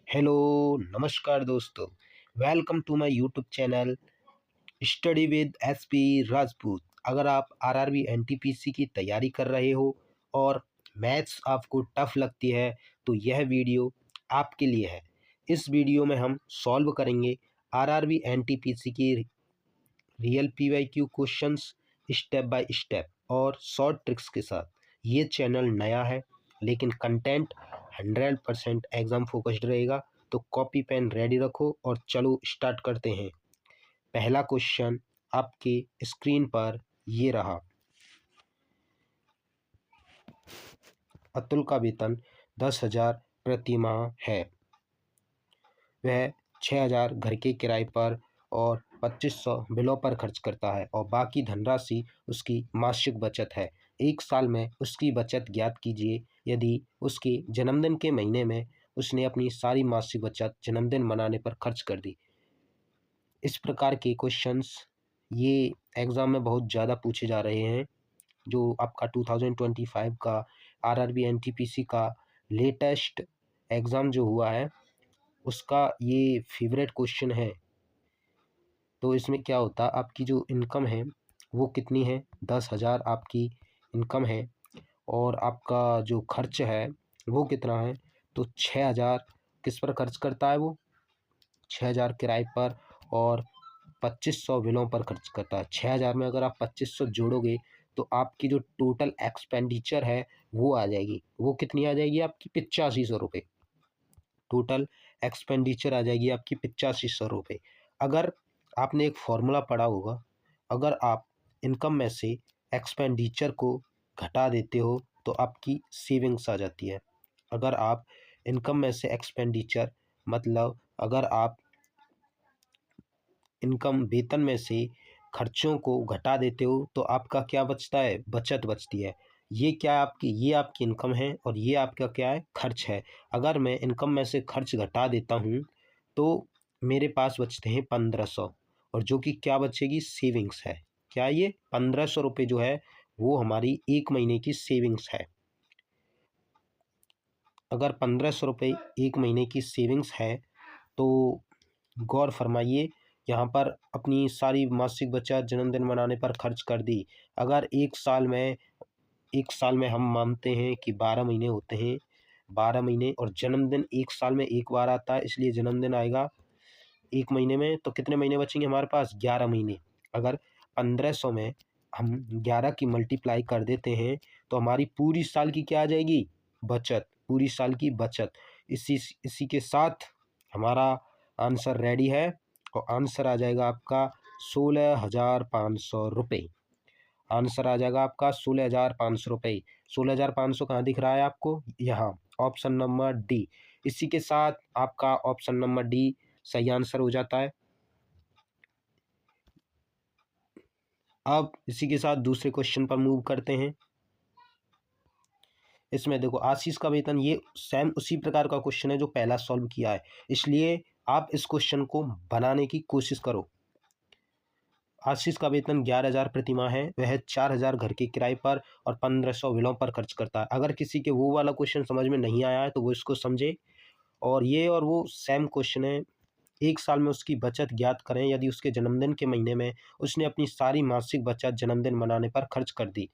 Hello, नमस्कार दोस्तों। Welcome to my YouTube channel study with SP Rajput. अगर आप आरआरबी एनटीपीसी की तैयारी कर रहे हो और मैथ्स आपको टफ लगती है तो यह वीडियो आपके लिए है। इस वीडियो में हम सॉल्व करेंगे आरआरबी एनटीपीसी की real PYQ questions step by step और शॉर्ट ट्रिक्स के साथ। ये चैनल नया है लेकिन कंटेंट 100% एग्ज़ाम फोकस्ड रहेगा, तो कॉपी पेन रेडी रखो और चलो स्टार्ट करते हैं। पहला क्वेश्चन आपके स्क्रीन पर ये रहा। अतुल का वेतन 10,000 प्रति माह है। वह 6,000 घर के किराए पर और 2,500 बिलों पर खर्च करता है और बाकी धनराशि उसकी मासिक बचत है। एक साल में उसकी बचत ज्ञात कीजिए। यदि उसके जन्मदिन के महीने में उसने अपनी सारी मासिक बचत जन्मदिन मनाने पर खर्च कर दी। इस प्रकार के क्वेश्चंस ये एग्ज़ाम में बहुत ज़्यादा पूछे जा रहे हैं। जो आपका 2025 का आरआरबी एनटीपीसी का लेटेस्ट एग्ज़ाम जो हुआ है उसका ये फेवरेट क्वेश्चन है। तो इसमें क्या होता है, आपकी जो इनकम है वो कितनी है? 10,000 आपकी इनकम है और आपका जो खर्च है वो कितना है? तो 6,000 किस पर खर्च करता है वो? 6,000 किराए पर और 2,500 बिलों पर खर्च करता है। 6,000 में अगर आप 2,500 जोड़ोगे तो आपकी जो टोटल एक्सपेंडिचर है वो आ जाएगी। वो कितनी आ जाएगी आपकी? 8,500 रुपये। टोटल एक्सपेंडिचर आ जाएगी आपकी 8,500 रुपये। अगर आपने एक फॉर्मूला पढ़ा होगा, अगर आप इनकम में से एक्सपेंडिचर को घटा देते हो तो आपकी सेविंग्स आ जाती है। अगर आप इनकम में से एक्सपेंडिचर मतलब अगर आप इनकम वेतन में से खर्चों को घटा देते हो तो आपका क्या बचता है? बचत बचती है। ये आपकी इनकम है और ये आपका क्या है? खर्च है। अगर मैं इनकम में से खर्च घटा देता हूँ तो मेरे पास बचते हैं 1,500 और जो कि क्या बचेगी? सेविंग्स है। क्या ये 1,500 रुपये जो है वो हमारी एक महीने की सेविंग्स है। अगर 1,500 रुपये एक महीने की सेविंग्स है तो गौर फरमाइए, यहाँ पर अपनी सारी मासिक बचत जन्मदिन मनाने पर खर्च कर दी। अगर एक साल में हम मानते हैं कि 12 महीने होते हैं, 12 महीने और जन्मदिन एक साल में एक बार आता है, इसलिए जन्मदिन आएगा एक महीने में। तो कितने महीने बचेंगे हमारे पास? 11 महीने। अगर 1,500 में हम 11 की मल्टीप्लाई कर देते हैं तो हमारी पूरी साल की क्या आ जाएगी? बचत। पूरी साल की बचत। इसी के साथ हमारा आंसर रेडी है और आंसर आ जाएगा आपका 16,500 रुपये। आंसर आ जाएगा आपका 16,500 रुपये। 16,500 कहाँ दिख रहा है आपको? यहाँ ऑप्शन नंबर डी। इसी के साथ आपका ऑप्शन नंबर डी सही आंसर हो जाता है। अब इसी के साथ दूसरे क्वेश्चन पर मूव करते हैं। इसमें देखो, आशीष का वेतन, ये सेम उसी प्रकार का क्वेश्चन है जो पहला सॉल्व किया है, इसलिए आप इस क्वेश्चन को बनाने की कोशिश करो। आशीष का वेतन 11,000 प्रति माह है। वह 4,000 घर के किराए पर और 1,500 बिलों पर खर्च करता है। अगर किसी के वो वाला क्वेश्चन समझ में नहीं आया है तो वो इसको समझे। और ये और वो सेम क्वेश्चन है। एक साल में उसकी बचत ज्ञात करें यदि उसके जन्मदिन के महीने में उसने अपनी सारी मासिक बचत जन्मदिन मनाने पर खर्च कर दी।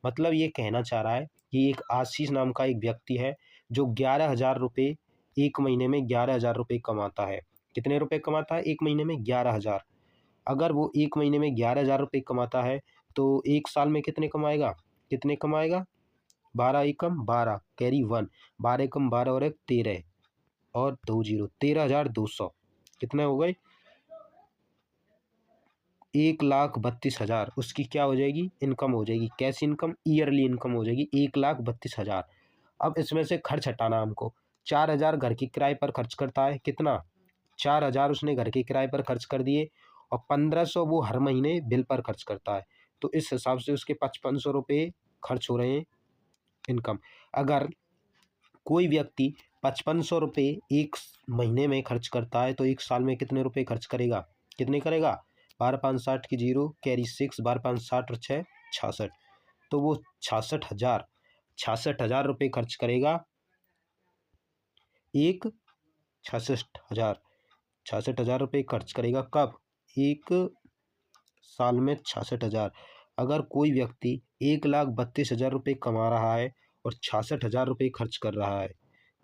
मतलब ये कहना चाह रहा है कि एक आशीष नाम का एक व्यक्ति है जो 11,000 रुपये एक महीने में 11,000 रुपये कमाता है। कितने रुपए कमाता है एक महीने में? 11,000। अगर वो एक महीने में 11,000 रुपये कमाता है तो एक साल में कितने कमाएगा? कितने कमाएगा? 12 एकम 12 कैरी 1, 12 एकम 12 और 1 13 और 2 जीरो 13,200। कितने हो गए? 1,32,000 उसकी क्या हो जाएगी? इनकम हो जाएगी। कैसी इनकम? ईयरली इनकम हो जाएगी 1,32,000। अब इसमें से खर्च हटाना हमको। 4,000 घर के किराए पर खर्च करता है। कितना? 4,000 उसने घर के किराए पर खर्च कर दिए और 1,500 वो हर महीने बिल पर खर्च करता है। तो इस हिसाब से उसके 5,500 रुपये खर्च हो रहे हैं इनकम। अगर कोई व्यक्ति 5,500 रुपये एक महीने में खर्च करता है तो एक साल में कितने रुपए खर्च करेगा? कितने करेगा? 12 5 60 की जीरो कैरी 6, 12 5 60 और 6 66। तो वो 66,000 रुपये खर्च करेगा एक 66,000 रुपये खर्च करेगा। कब? एक साल में 66,000। अगर कोई व्यक्ति 1,32,000 रुपये कमा रहा है और 66,000 रुपये खर्च कर रहा है,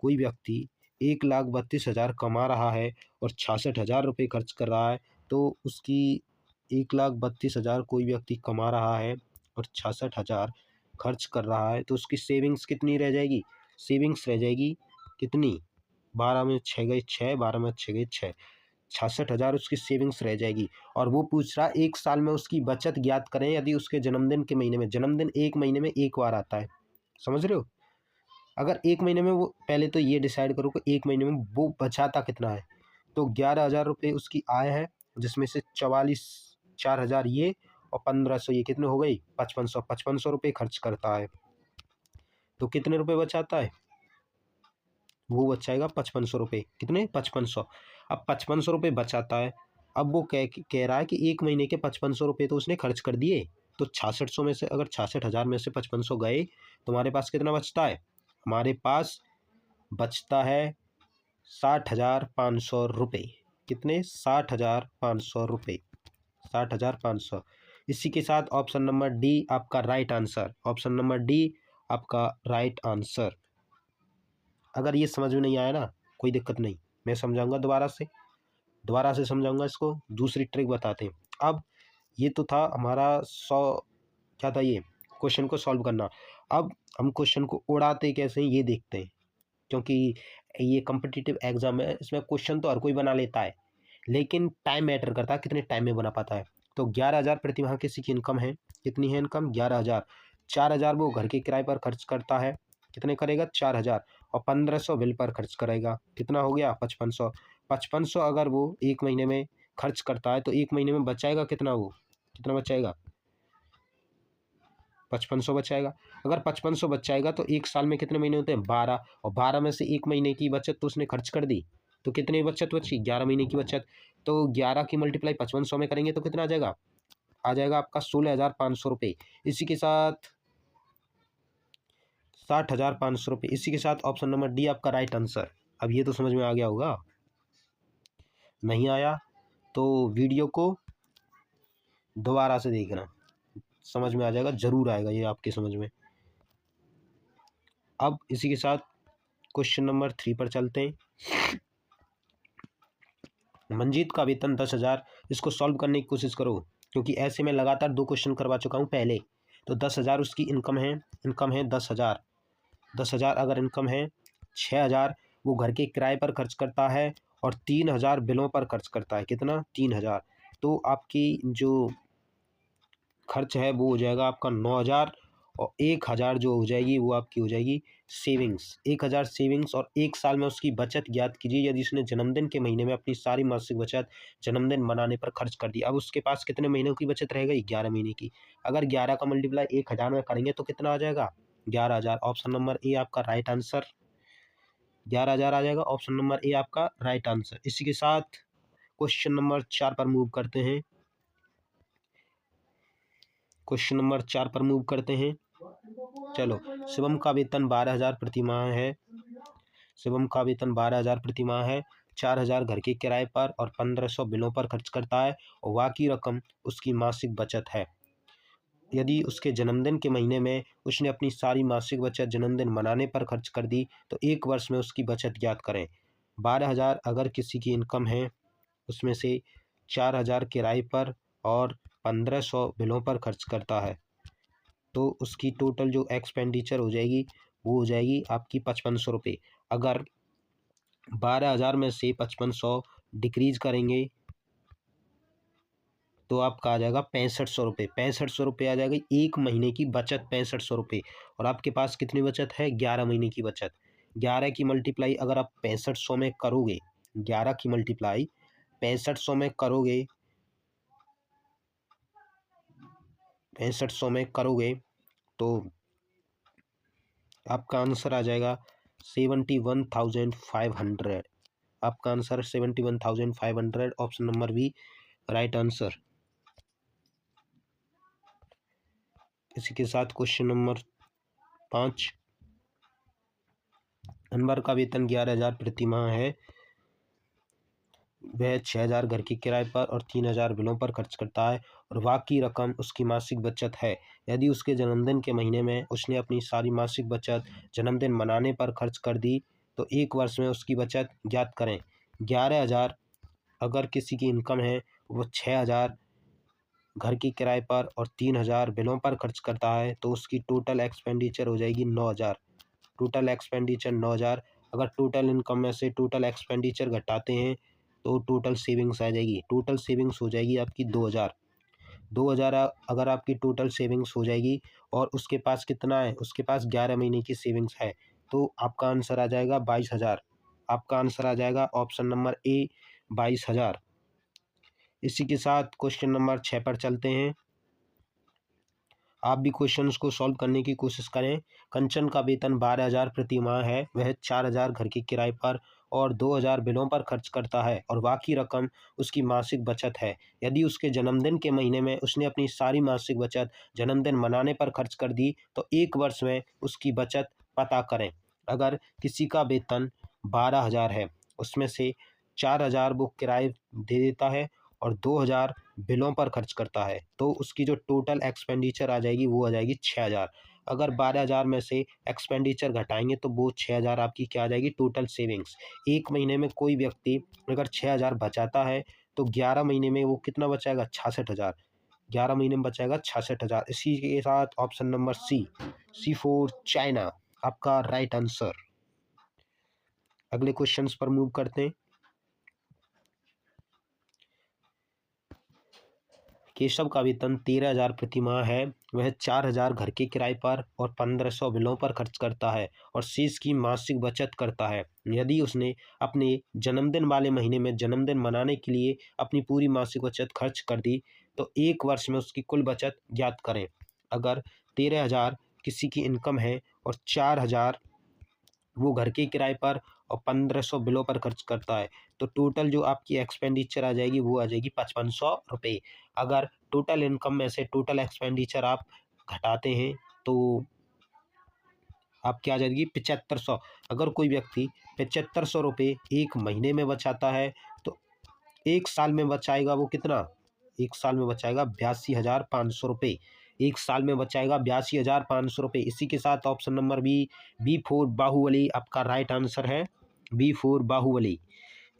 कोई व्यक्ति 1,32,000 कमा रहा है और 66,000 रुपये खर्च कर रहा है, तो उसकी 1,32,000 कोई व्यक्ति कमा रहा है और 66,000 खर्च कर रहा है, तो उसकी सेविंग्स कितनी रह जाएगी? सेविंग्स रह जाएगी कितनी? 12 में 6 गए 6, 12 में 6 गए 6, 66,000 उसकी सेविंग्स रह जाएगी। और वो पूछ रहा एक साल में उसकी बचत ज्ञात करें यदि उसके जन्मदिन के महीने में, जन्मदिन एक महीने में एक बार आता है, समझ रहे हो? अगर एक महीने में वो, पहले तो ये डिसाइड करो कि एक महीने में वो बचाता कितना है। तो 11,000 रुपये उसकी आय है, जिसमें से 4,000 ये और 1,500 ये, कितने हो गई? 5,500 रुपये खर्च करता है, तो कितने रुपये बचाता है? वो बचाएगा 5,500 रुपये। कितने? 5,500। अब 5,500 रुपये बचाता है। अब वो कह रहा है कि एक महीने के 5,500 रुपये तो उसने खर्च कर दिए, तो 6600 में से, अगर 66,000 में से 5,500 गए तो हमारे पास कितना बचता है? हमारे पास बचता है 60,500 रुपये। कितने? 60,500 रुपये, 60,500। इसी के साथ ऑप्शन नंबर डी आपका right answer, option number D आपका राइट आंसर। अगर ये समझ में नहीं आया ना, कोई दिक्कत नहीं, मैं समझाऊंगा दोबारा से समझाऊंगा इसको। दूसरी ट्रिक बताते हैं। अब ये तो था हमारा 100, क्या था ये? क्वेश्चन को सॉल्व करना। अब हम क्वेश्चन को उड़ाते कैसे हैं ये देखते हैं, क्योंकि ये कॉम्पिटिटिव एग्जाम है, इसमें क्वेश्चन तो हर कोई बना लेता है, लेकिन टाइम मैटर करता है, कितने टाइम में बना पाता है। तो 11,000 प्रति माह किसी की इनकम है, कितनी है इनकम? 11,000। 4,000 वो घर के किराए पर खर्च करता है, कितने करेगा? 4,000। और 1,500 बिल पर खर्च करेगा, कितना हो गया? 5,500। 5,500 अगर वो एक महीने में खर्च करता है तो एक महीने में बचाएगा कितना? वो कितना बचाएगा? 5,500 बचाएगा। अगर 5,500 बचाएगा तो एक साल में कितने महीने होते हैं? 12। और 12 में से एक महीने की बचत तो उसने खर्च कर दी, तो कितनी बचत बची? 11 महीने की बचत। तो 11 की मल्टीप्लाई 5,500 में करेंगे तो कितना आ जाएगा? आ जाएगा आपका 16,500 रुपये। इसी के साथ 60,500 रुपये। इसी के साथ ऑप्शन नंबर डी आपका राइट आंसर। अब ये तो समझ में आ गया होगा। नहीं आया तो वीडियो को दोबारा से देखना, समझ में आ जाएगा, जरूर आएगा ये आपके समझ में। अब इसी के साथ क्वेश्चन नंबर 3 पर चलते हैं। मंजीत का वेतन 10,000, इसको सॉल्व करने की कोशिश करो, क्योंकि ऐसे मैं लगातार 2 क्वेश्चन करवा चुका हूँ पहले। तो 10,000 उसकी इनकम है 10,000। 10,000 अगर इनकम है, 6,000 वो घर के किराए पर खर्च करता है और 3,000 बिलों पर खर्च करता है। कितना? 3,000। तो आपकी जो खर्च है वो हो जाएगा आपका 9,000, और 1,000 जो हो जाएगी वो आपकी हो जाएगी सेविंग्स। 1,000 सेविंग्स, और एक साल में उसकी बचत ज्ञात कीजिए यदि उसने जन्मदिन के महीने में अपनी सारी मासिक बचत जन्मदिन मनाने पर खर्च कर दी। अब उसके पास कितने महीनों की बचत रह गई? 11 महीने की। अगर 11 का मल्टीप्लाई 1,000 में करेंगे तो कितना आ जाएगा? 11,000। ऑप्शन नंबर ए आपका राइट आंसर, 11,000 आ जाएगा। ऑप्शन नंबर ए आपका राइट आंसर। इसी के साथ क्वेश्चन नंबर 4 पर मूव करते हैं। क्वेश्चन नंबर 4 पर मूव करते हैं। चलो, शिवम का वेतन 12,000 प्रति माह है। शिवम का वेतन 12,000 प्रति माह है। 4,000 घर के किराए पर और 1,500 बिलों पर खर्च करता है, और बाकी रकम उसकी मासिक बचत है। यदि उसके जन्मदिन के महीने में उसने अपनी सारी मासिक बचत जन्मदिन मनाने पर खर्च कर दी, तो एक वर्ष में उसकी बचत ज्ञात करें। 12,000 अगर किसी की इनकम है, उसमें से 4,000 किराए पर और 1,500 बिलों पर खर्च करता है, तो उसकी टोटल जो एक्सपेंडिचर हो जाएगी वो हो जाएगी आपकी 5,500 रुपये। अगर 12,000 में से 5,500 डिक्रीज करेंगे तो आपका आ जाएगा 6,500 रुपये। 6,500 रुपये आ जाएगी एक महीने की बचत, 6,500 रुपये। और आपके पास कितनी बचत है? 11 महीने की बचत। 11 की मल्टीप्लाई अगर आप 6,500 में करोगे, 11 की मल्टीप्लाई 6,500 में करोगे, 6,500 में करोगे तो आपका आंसर आ जाएगा 71,500। आपका answer 71,500। Option number B right answer. इसी के साथ क्वेश्चन नंबर 5। अनवर का वेतन 11,000 प्रति माह है। वह 6,000 घर के किराए पर और 3,000 बिलों पर खर्च करता है और बाकी रकम उसकी मासिक बचत है। यदि उसके जन्मदिन के महीने में उसने अपनी सारी मासिक बचत जन्मदिन मनाने पर खर्च कर दी तो 1 वर्ष में उसकी बचत ज्ञात करें। 11,000 अगर किसी की इनकम है, वो 6,000 घर के किराए पर और 3,000 बिलों पर खर्च करता है तो उसकी टोटल एक्सपेंडिचर हो जाएगी 9,000। Total expenditure 9,000। अगर टोटल इनकम में से टोटल एक्सपेंडिचर घटाते हैं तो टोटल सेविंग्स आ जाएगी। टोटल सेविंग्स हो जाएगी आपकी 2,000। 2,000 अगर आपकी टोटल सेविंग्स हो जाएगी और उसके पास कितना है, उसके पास 11 महीने की सेविंग्स है, तो आपका आंसर आ जाएगा 22,000। आपका आंसर आ जाएगा ऑप्शन नंबर ए 22,000। इसी के साथ क्वेश्चन नंबर 6 पर चलते हैं। आप भी क्वेश्चंस को सॉल्व करने की कोशिश करें। कंचन का वेतन 12,000 प्रति माह है। वह 4,000 घर के किराए पर और 2,000 बिलों पर खर्च करता है और बाकी रकम उसकी मासिक बचत है। यदि उसके जन्मदिन के महीने में उसने अपनी सारी मासिक बचत जन्मदिन मनाने पर खर्च कर दी तो 1 वर्ष में उसकी बचत पता करें। अगर किसी का वेतन 12,000 है, उसमें से 4,000 वो किराए दे देता है और 2,000 बिलों पर खर्च करता है तो उसकी जो टोटल एक्सपेंडिचर आ जाएगी वो आ जाएगी 6,000। अगर 12,000 में से एक्सपेंडिचर घटाएंगे तो वो 6,000 आपकी क्या आ जाएगी, टोटल सेविंग्स। एक महीने में कोई व्यक्ति अगर 6,000 बचाता है तो 11 महीने में वो कितना बचाएगा, 66,000। 11 महीने में बचाएगा 66,000। इसी के साथ option number C for China आपका राइट आंसर। अगले क्वेश्चंस पर मूव करते हैं। केशव का वेतन 13,000 प्रति माह है। वह 4,000 घर के किराए पर और 1,500 बिलों पर खर्च करता है और शेष की मासिक बचत करता है। यदि उसने अपने जन्मदिन वाले महीने में जन्मदिन मनाने के लिए अपनी पूरी मासिक बचत खर्च कर दी तो 1 वर्ष में उसकी कुल बचत ज्ञात करें। अगर 13,000 किसी की इनकम है और 4,000 वो घर के किराए पर और 1,500 बिलों पर खर्च करता है तो टोटल जो आपकी एक्सपेंडिचर आ जाएगी वो आ जाएगी 5,500 रुपये। अगर टोटल इनकम में से टोटल एक्सपेंडिचर आप घटाते हैं तो आप क्या आ जाएगी 7,500। अगर कोई व्यक्ति 7,500 रुपये एक महीने में बचाता है तो 1 साल में बचाएगा वो कितना, 1 साल में बचाएगा 82,500 रुपये। 1 साल में बचाएगा 82,500 रुपये। इसी के साथ option number B four Baahubali आपका राइट आंसर है, बी फोर बाहुबली।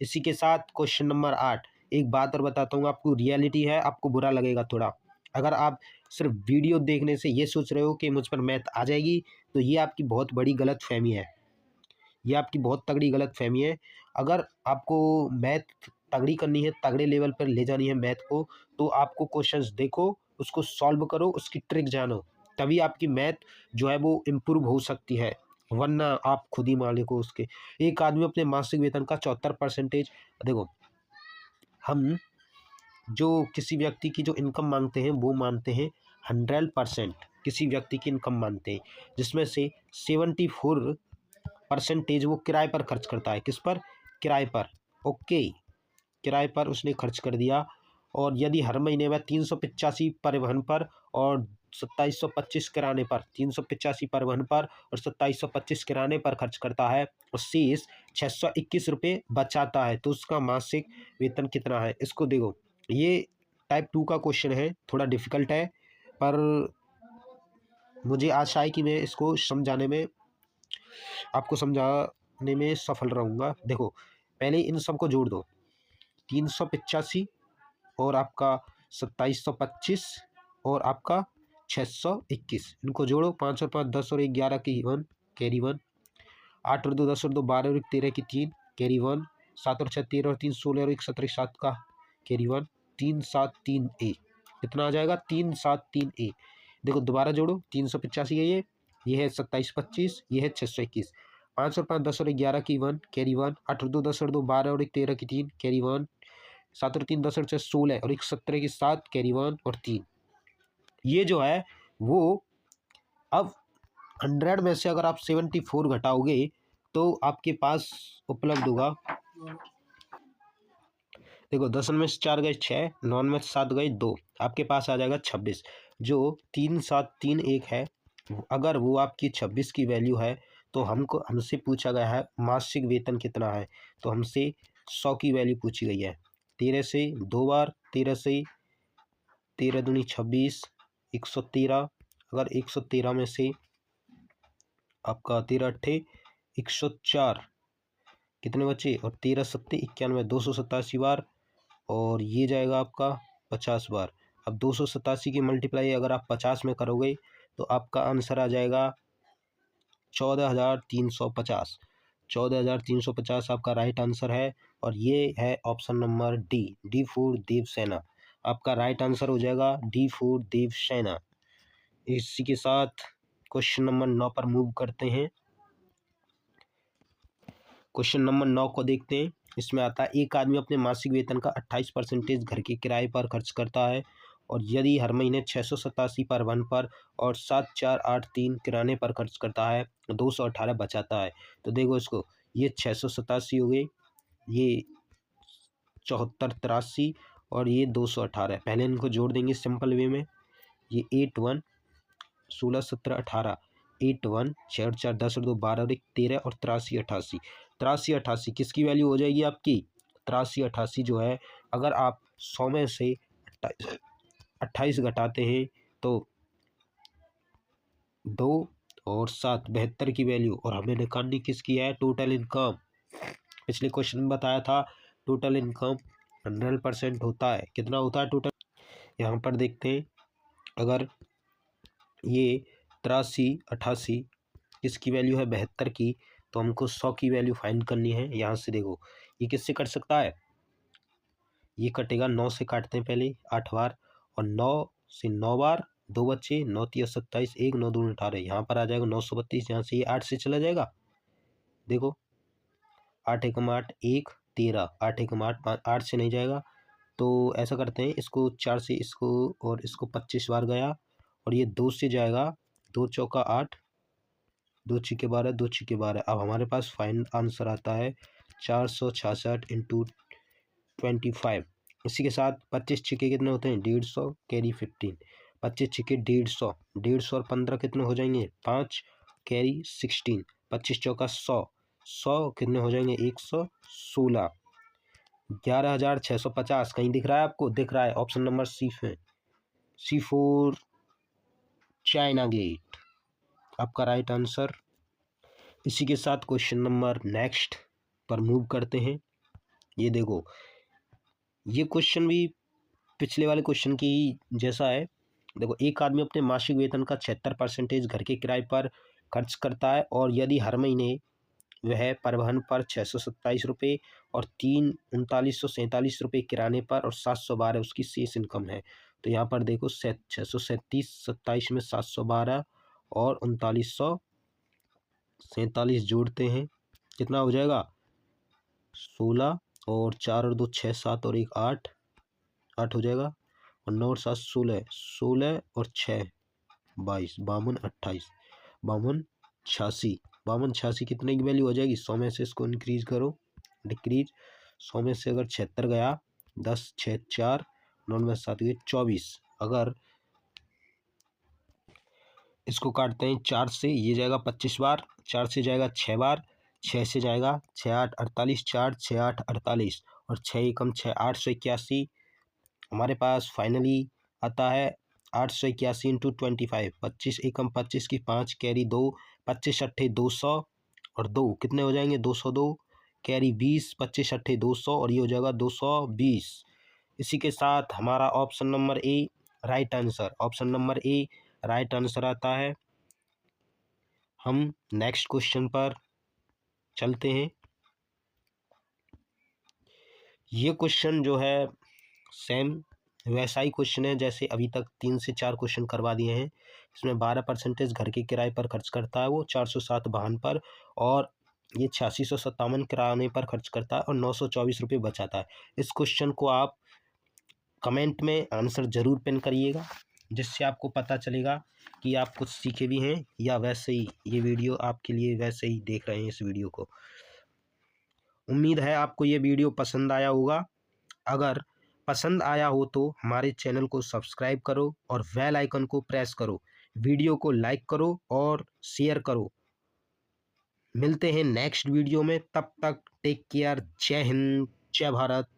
इसी के साथ क्वेश्चन नंबर 8। एक बात और बताता हूँ आपको, रियलिटी है, आपको बुरा लगेगा थोड़ा। अगर आप सिर्फ वीडियो देखने से ये सोच रहे हो कि मुझ पर मैथ आ जाएगी तो ये आपकी बहुत बड़ी गलतफहमी है। ये आपकी बहुत तगड़ी गलतफहमी है। अगर आपको मैथ तगड़ी करनी है, तगड़े लेवल पर ले जानी है मैथ को, तो आपको क्वेश्चंस देखो, उसको सॉल्व करो, उसकी ट्रिक जानो, तभी आपकी मैथ जो है वो इम्प्रूव हो सकती है, वरना आप खुद ही मालिक हो उसके। एक आदमी अपने मासिक वेतन का 74%, देखो हम जो किसी व्यक्ति की जो इनकम मांगते हैं वो मानते हैं 100% किसी व्यक्ति की इनकम मानते हैं, जिसमें से 74% वो किराए पर खर्च करता है। किस पर, किराए पर। ओके, किराए पर उसने खर्च कर दिया। और यदि हर महीने में 385 परिवहन पर और 2725 किराने पर, 385 परिवहन पर और 2725 किराने पर खर्च करता है और शेष 621 रुपये बचाता है तो उसका मासिक वेतन कितना है। इसको देखो, ये टाइप 2 का क्वेश्चन है, थोड़ा डिफिकल्ट है, पर मुझे आशा है कि मैं इसको समझाने में, आपको समझाने में सफल रहूँगा। देखो, पहले इन सबको जोड़ दो, 385 और आपका 2725 और आपका 621, इनको जोड़ो, 5 और 5 10 और 1 11 की 1 कैरी 1, 8 और 2 10 और 2 12 और 1 13 की 3 कैरी 1, 7 और 6 13 और 3 16 और 1 17 7 का कैरी 1, 3 7 3 ए, कितना आ जाएगा 3 7 3 ए। देखो दोबारा जोड़ो, 385 है ये है 2725, ये है 621, 5 और 5 10 और 1 11 की 1 कैरी 1, 8 और 2 10 और 2 12 और 1 13 की 3 कैरी 1, 7 और 3 10 और 6 16 और 1 17 की 7 कैरी 1 और 3। ये जो है वो अब 100 में से अगर आप 74 घटाओगे तो आपके पास उपलब्ध होगा, देखो 10 में से 4 गए 6, 9 में से 7 गए 2, आपके पास आ जाएगा 26। जो 3 7 3 1 है, अगर वो आपकी 26 की वैल्यू है तो हमसे पूछा गया है मासिक वेतन कितना है, तो हमसे 100 की वैल्यू पूछी गई है। 13 से 2 बार, 13 से 13 दूनी 26, 113। अगर 113 में से आपका 13 अट्ठे 104 कितने बचे, और 13 सत्ते 91, 287 बार, और ये जाएगा आपका 50 बार। अब 287 की मल्टीप्लाई अगर आप 50 में करोगे तो आपका आंसर आ जाएगा 14,350। 14,350 आपका राइट आंसर है, और ये है option number D for Devasena. आपका राइट आंसर हो जाएगा डी फॉर देवसेना। इसी के साथ क्वेश्चन नंबर 9 पर मूव करते हैं। क्वेश्चन नंबर 9 को देखते हैं। इसमें आता है, एक आदमी अपने मासिक वेतन का 28% घर के किराए पर खर्च करता है, और यदि हर महीने 687 परिवहन पर और 7483 किराने पर खर्च करता है, 218 बचाता है। तो देखो इसको, ये 687 हो गए, ये 7483 और ये 218। पहले इनको जोड़ देंगे सिंपल वे में। ये 81 16 17 18, 81 6 4 10 2 12 और 1 13 और 83 88। 83 88 किसकी वैल्यू हो जाएगी आपकी? 83 88 जो है, अगर आप 100 में से 28 घटाते हैं तो 2 और 7 72 की वैल्यू, और हमें निकालनी किसकी है? Total income. पिछले क्वेश्चन में बताया था टोटल इनकम 100% होता है। कितना होता है टोटल? यहाँ पर देखते हैं, अगर ये 83 88 किसकी वैल्यू है? 72 की, तो हमको 100 की वैल्यू फाइंड करनी है। यहाँ से देखो, ये किससे कट सकता है? ये कटेगा 9 से, काटते हैं पहले 8 बार, और 9 से 9 बार, 2 बच्चे, 9 3 27, 1 9 2 18। यहाँ पर आ जाएगा 932। यहाँ से ये 8 से चला जाएगा। देखो 8 एकम 8 1 13, 8 एकम 8 8 से नहीं जाएगा। तो ऐसा करते हैं, इसको 4 से इसको और इसको 25 बार गया, और ये 2 से जाएगा, 2 चौका 8, 2 छिके 12, 2 छिके 12। अब हमारे पास फाइनल आंसर आता है 466 इंटू 25। इसी के साथ 25 छिके कितने होते हैं? 150 कैरी 15। 25 छिके 150, 150 और 15 कितने हो जाएंगे? 5 कैरी 16। 25 चौका 100, 100 कितने हो जाएंगे? 116। 11,650 कहीं दिख रहा है आपको? दिख रहा है, ऑप्शन नंबर सी है, सी फोर चाइना गेट आपका राइट आंसर। इसी के साथ क्वेश्चन नंबर नेक्स्ट पर मूव करते हैं। ये देखो, ये क्वेश्चन भी पिछले वाले क्वेश्चन की जैसा है। देखो, एक आदमी अपने मासिक वेतन का 76% घर के किराए पर खर्च करता है, और यदि हर महीने वह परिवहन पर 627 और 3947 रुपये किराने पर और 712 उसकी शेष इनकम है। तो यहाँ पर देखो 637 27 में 712 और 3947 जोड़ते हैं, कितना हो जाएगा? 16 और 4 और 2 6 7 और 1 8 8 हो जाएगा, और 9 और 7 16, 16 और 6 22, 52 28, 52 86, 52 86 कितने की वैल्यू हो जाएगी? 100 में से इसको इंक्रीज करो, डिक्रीज। 100 में से अगर 76 गया, 10 6 4 9 में 7 गए 24। अगर इसको काटते हैं 4 से, ये जाएगा 25 बार, 4 से जाएगा 6 बार, 6 से जाएगा 6 8 48, 4 6 8 48, और 6 एकम 6 881। हमारे पास फाइनली आता है 881 इंटू 25। 25 एकम 25 की 5 कैरी 2, 25 अट्ठे 200 और 2 कितने हो जाएंगे? 202 कैरी 20, 25 अट्ठे 200 और ये हो जाएगा 220। इसी के साथ हमारा option number A right answer, option number A right answer आता है। हम नेक्स्ट क्वेश्चन पर चलते हैं। ये क्वेश्चन जो है सेम वैसा ही क्वेश्चन है जैसे अभी तक 3 से 4 क्वेश्चन करवा दिए हैं। इसमें 12% घर के किराए पर खर्च करता है वो, 407 वाहन पर, और ये 8657 किराने पर खर्च करता है, और 924 रुपये बचाता है। इस क्वेश्चन को आप कमेंट में आंसर ज़रूर पिन करिएगा, जिससे आपको पता चलेगा कि आप कुछ सीखे भी हैं, या वैसे ही ये वीडियो आपके लिए वैसे ही देख रहे हैं इस वीडियो को। उम्मीद है आपको ये वीडियो पसंद आया होगा। अगर पसंद आया हो तो हमारे चैनल को सब्सक्राइब करो और बेल आइकन को प्रेस करो, वीडियो को लाइक करो और शेयर करो। मिलते हैं नेक्स्ट वीडियो में, तब तक टेक केयर, जय हिंद। जय भारत।